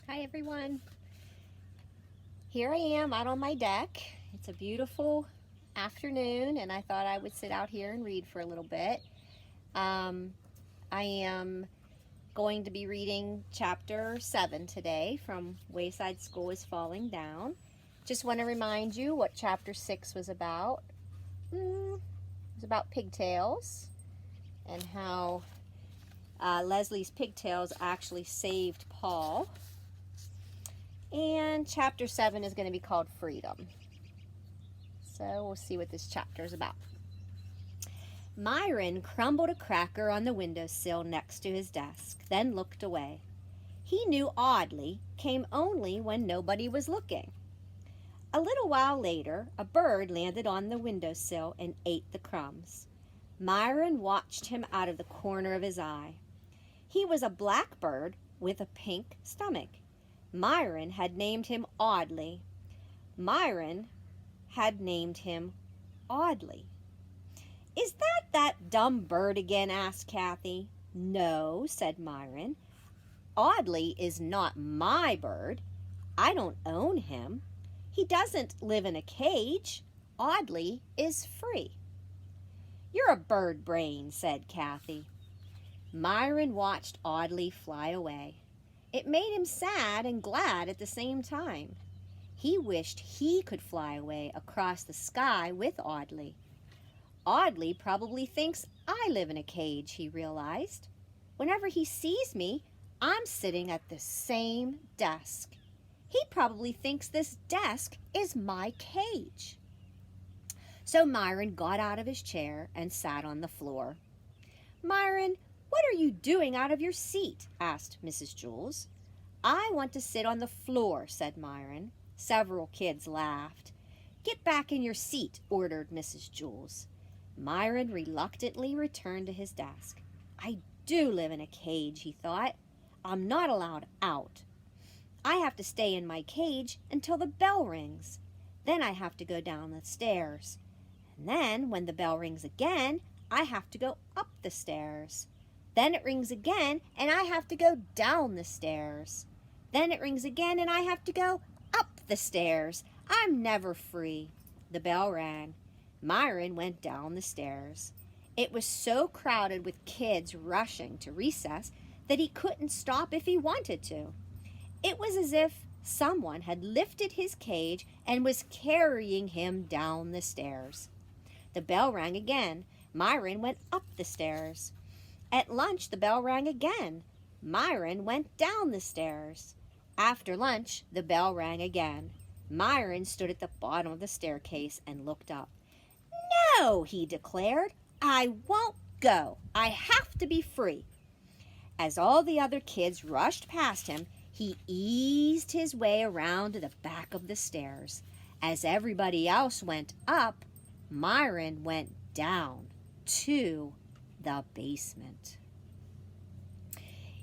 Hi everyone. Here I am out on my deck. It's a beautiful afternoon and I thought I would sit out here and read for a little bit. Um, I am going to be reading chapter 7 today from Wayside School is Falling Down. Just want to remind you what chapter 6 was about. It was about pigtails and how Leslie's pigtails actually saved Paul. And chapter 7 is going to be called Freedom. So we'll see what this chapter is about. Myron crumbled a cracker on the windowsill next to his desk, then looked away. He knew Oddly came only when nobody was looking. A little while later, a bird landed on the windowsill and ate the crumbs. Myron watched him out of the corner of his eye. He was a black bird with a pink stomach. Myron had named him Oddly. Myron had named him Oddly. "Is that dumb bird again?" asked Kathy. "No," said Myron. "Oddly is not my bird. I don't own him. He doesn't live in a cage. Oddly is free." "You're a bird brain," said Kathy. Myron watched Oddly fly away. It made him sad and glad at the same time. He wished he could fly away across the sky with Oddly. Oddly probably thinks I live in a cage, he realized. Whenever he sees me, I'm sitting at the same desk. He probably thinks this desk is my cage. So Myron got out of his chair and sat on the floor. "Myron, what are you doing out of your seat?" asked Mrs. Jules. "I want to sit on the floor," said Myron. Several kids laughed. "Get back in your seat," ordered Mrs. Jules. Myron reluctantly returned to his desk. "I do live in a cage," he thought. "I'm not allowed out. I have to stay in my cage until the bell rings. Then I have to go down the stairs. And then, when the bell rings again, I have to go up the stairs. Then it rings again, and I have to go down the stairs. Then it rings again, and I have to go up the stairs. I'm never free." The bell rang. Myron went down the stairs. It was so crowded with kids rushing to recess that he couldn't stop if he wanted to. It was as if someone had lifted his cage and was carrying him down the stairs. The bell rang again. Myron went up the stairs. At lunch, the bell rang again. Myron went down the stairs. After lunch, the bell rang again. Myron stood at the bottom of the staircase and looked up. "No," he declared. "I won't go. I have to be free." As all the other kids rushed past him, he eased his way around to the back of the stairs. As everybody else went up, Myron went down to the basement.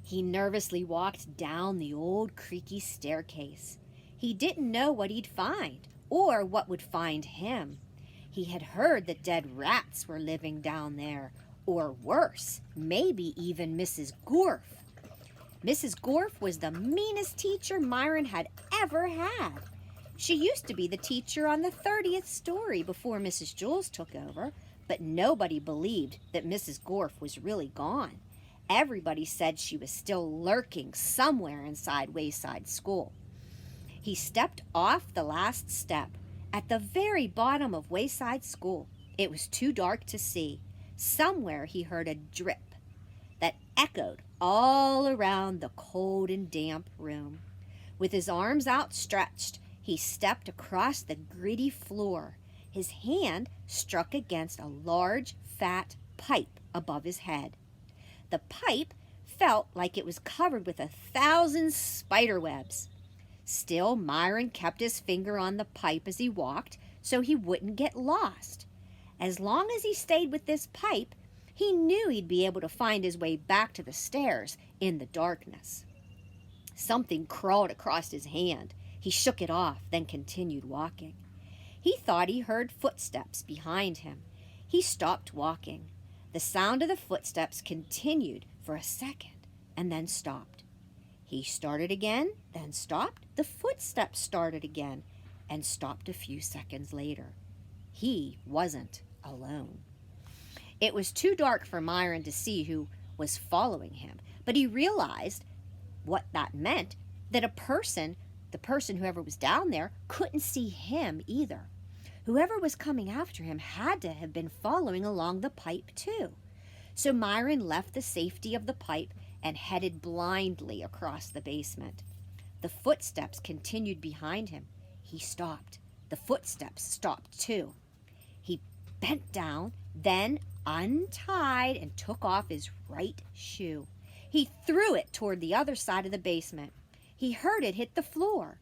He nervously walked down the old creaky staircase. He didn't know what he'd find or what would find him. He had heard that dead rats were living down there, or worse, maybe even Mrs. Gorf. Mrs. Gorf was the meanest teacher Myron had ever had. She used to be the teacher on the 30th story before Mrs. Jules took over, but nobody believed that Mrs. Gorf was really gone. Everybody said she was still lurking somewhere inside Wayside School. He stepped off the last step. At the very bottom of Wayside School, it was too dark to see. Somewhere he heard a drip that echoed all around the cold and damp room. With his arms outstretched, he stepped across the gritty floor. His hand struck against a large, fat pipe above his head. The pipe felt like it was covered with 1,000 spider webs. Still, Myron kept his finger on the pipe as he walked so he wouldn't get lost. As long as he stayed with this pipe, he knew he'd be able to find his way back to the stairs in the darkness. Something crawled across his hand. He shook it off, then continued walking. He thought he heard footsteps behind him. He stopped walking. The sound of the footsteps continued for a second and then stopped. He started again, then stopped. The footsteps started again and stopped a few seconds later. He wasn't alone. It was too dark for Myron to see who was following him, but he realized what that meant, that the person whoever was down there, couldn't see him either. Whoever was coming after him had to have been following along the pipe too. So Myron left the safety of the pipe and headed blindly across the basement. The footsteps continued behind him. He stopped. The footsteps stopped too. He bent down, then untied and took off his right shoe. He threw it toward the other side of the basement. He heard it hit the floor.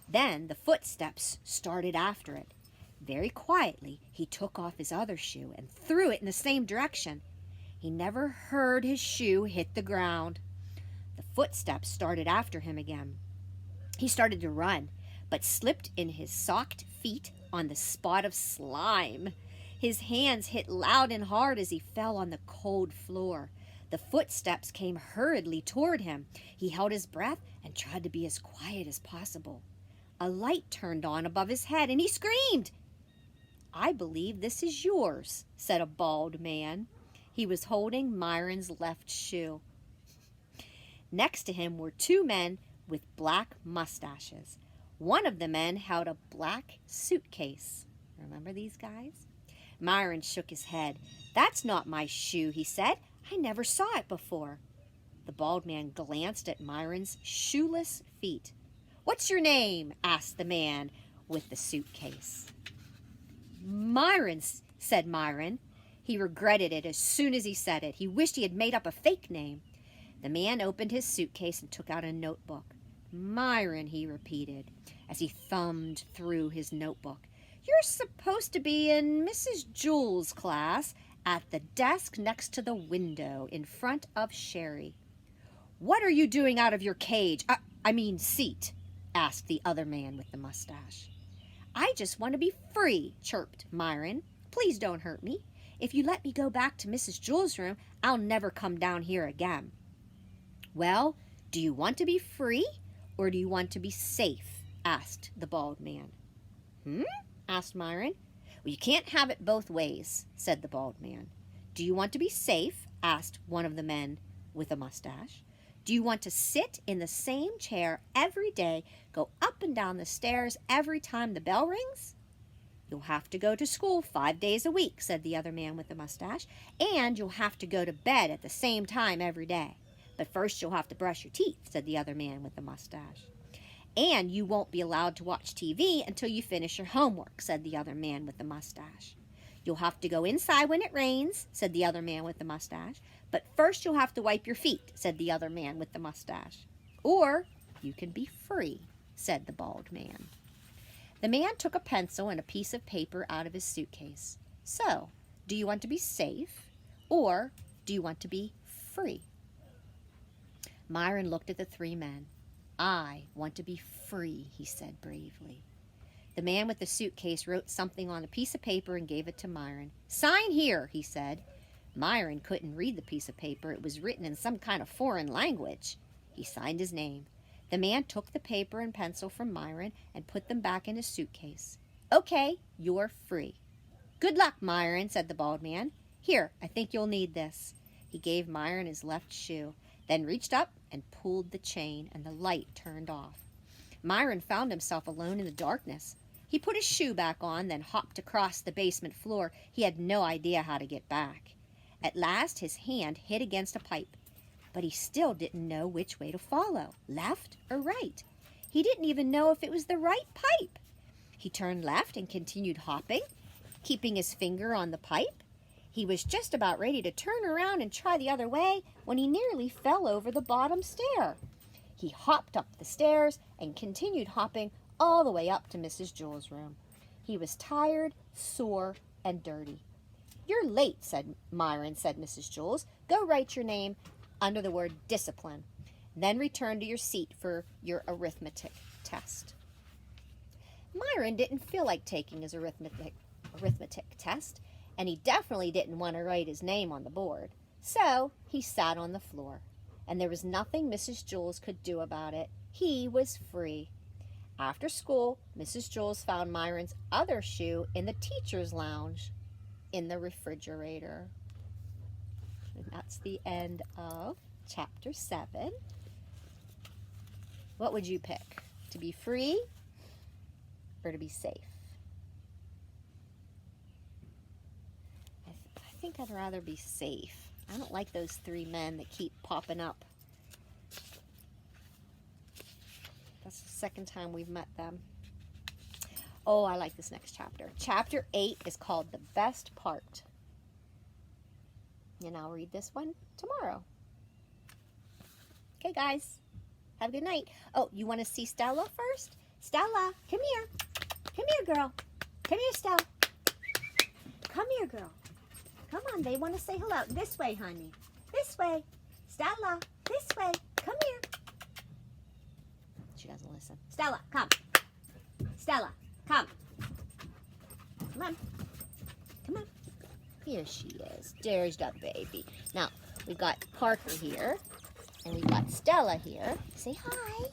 Then the footsteps started after it. Very quietly, he took off his other shoe and threw it in the same direction. He never heard his shoe hit the ground. The footsteps started after him again. He started to run, but slipped in his socked feet on the spot of slime. His hands hit loud and hard as he fell on the cold floor. The footsteps came hurriedly toward him. He held his breath and tried to be as quiet as possible. A light turned on above his head and he screamed. "I believe this is yours," said a bald man. He was holding Myron's left shoe. Next to him were two men with black mustaches. One of the men held a black suitcase. Remember these guys? Myron shook his head. "That's not my shoe," he said. "I never saw it before." The bald man glanced at Myron's shoeless feet. "What's your name?" asked the man with the suitcase. "Myron," said Myron. He regretted it as soon as he said it. He wished he had made up a fake name. The man opened his suitcase and took out a notebook. "Myron," he repeated as he thumbed through his notebook. "You're supposed to be in Mrs. Jewls' class at the desk next to the window in front of Sherry." "What are you doing out of your cage? Seat?" asked the other man with the mustache. "I just want to be free," chirped Myron. "Please don't hurt me. If you let me go back to Mrs. Jewls' room, I'll never come down here again." "Well, do you want to be free or do you want to be safe?" asked the bald man. Asked Myron. "Well, you can't have it both ways," said the bald man. "Do you want to be safe?" asked one of the men with a mustache. "Do you want to sit in the same chair every day, go up and down the stairs every time the bell rings?" "You'll have to go to school 5 days a week," said the other man with the mustache, "and you'll have to go to bed at the same time every day. But first you'll have to brush your teeth," said the other man with the mustache. "And you won't be allowed to watch TV until you finish your homework," said the other man with the mustache. "You'll have to go inside when it rains," said the other man with the mustache. "But first you'll have to wipe your feet," said the other man with the mustache. "Or you can be free," said the bald man. The man took a pencil and a piece of paper out of his suitcase. "So, do you want to be safe or do you want to be free?" Myron looked at the three men. "I want to be free," he said bravely. The man with the suitcase wrote something on a piece of paper and gave it to Myron. "Sign here," he said. Myron couldn't read the piece of paper. It was written in some kind of foreign language. He signed his name. The man took the paper and pencil from Myron and put them back in his suitcase. "Okay, you're free." "Good luck, Myron," said the bald man. "Here, I think you'll need this." He gave Myron his left shoe, then reached up and pulled the chain, and the light turned off. Myron found himself alone in the darkness. He put his shoe back on, then hopped across the basement floor. He had no idea how to get back. At last his hand hit against a pipe, but he still didn't know which way to follow, left or right. He didn't even know if it was the right pipe. He turned left and continued hopping, keeping his finger on the pipe. He was just about ready to turn around and try the other way when he nearly fell over the bottom stair. He hopped up the stairs and continued hopping all the way up to Mrs. Jewls' room. He was tired, sore, and dirty. "You're late," said Mrs. Jewls. "Go write your name under the word discipline. Then return to your seat for your arithmetic test." Myron didn't feel like taking his arithmetic test, and he definitely didn't want to write his name on the board. So he sat on the floor. and there was nothing Mrs. Jules could do about it. He was free. After school, Mrs. Jules found Myron's other shoe in the teacher's lounge in the refrigerator. And that's the end of chapter 7. What would you pick? To be free or to be safe? I think I'd rather be safe. I don't like those 3 men that keep popping up. That's the second time we've met them. Oh, I like this next chapter. Chapter 8 is called The Best Part. And I'll read this one tomorrow. Okay, guys. Have a good night. Oh, you want to see Stella first? Stella, come here. Come here, girl. Come here, Stella. Come here, girl. Come on, they want to say hello. This way, honey. This way. Stella, this way. Come here. She doesn't listen. Stella, come. Stella, come. Come on. Come on. Here she is. There's the baby. Now, we've got Parker here. And we've got Stella here. Say hi.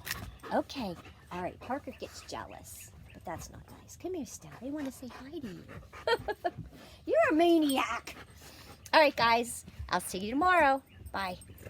Okay. All right. Parker gets jealous. But that's not nice. Come here, Stella. They want to say hi to you. You're a maniac. All right, guys. I'll see you tomorrow. Bye.